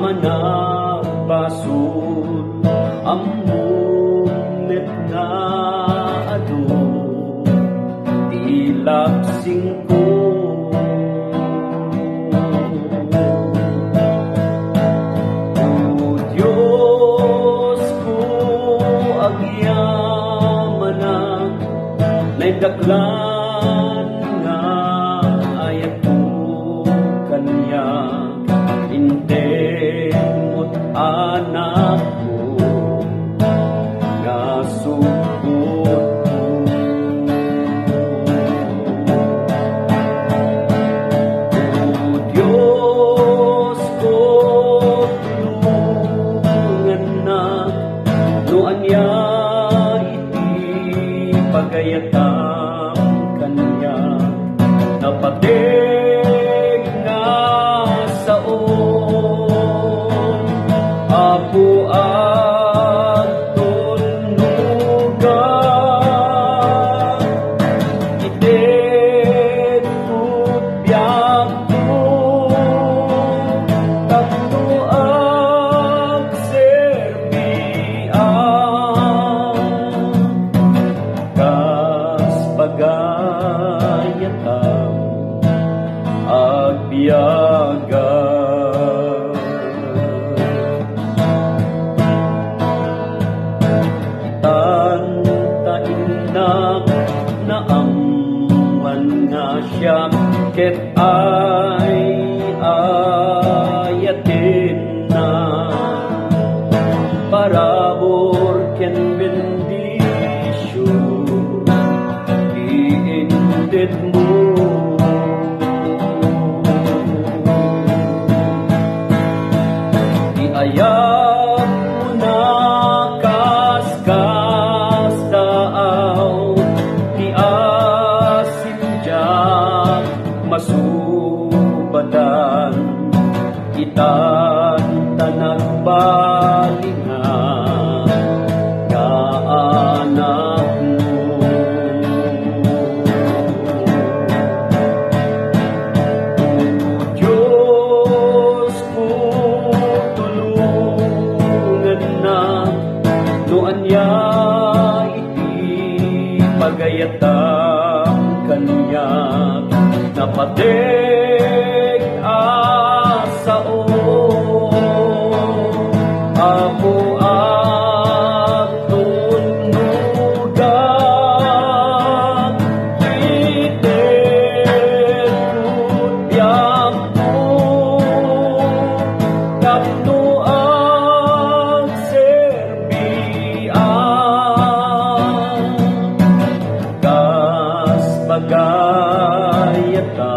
managpasud ammunet nga adu tilaksing ko. O Diyos ko agyamanan naidaklan nga ayat ko kanya indemot anak ko nga sugot ko. O Diyos ko tulungan na no anya iti pagayatam kanya napatig nga saon apo at tunugan itet kubyak ko tapno ang serbian kas pagayatam agbiaga. Naamman nga siya ket ay ayatin na parabor ken bendisyon iindet mo. Iayag mo na kaskas daaw ti asim jak masubadan itan tanagbalingan nga anak mo. O Diyos ko tulungan na no anya iti pagayatam kanya napatig asaon apo at tunugan itet kubyak ko tapno ang serbian kas pagayatan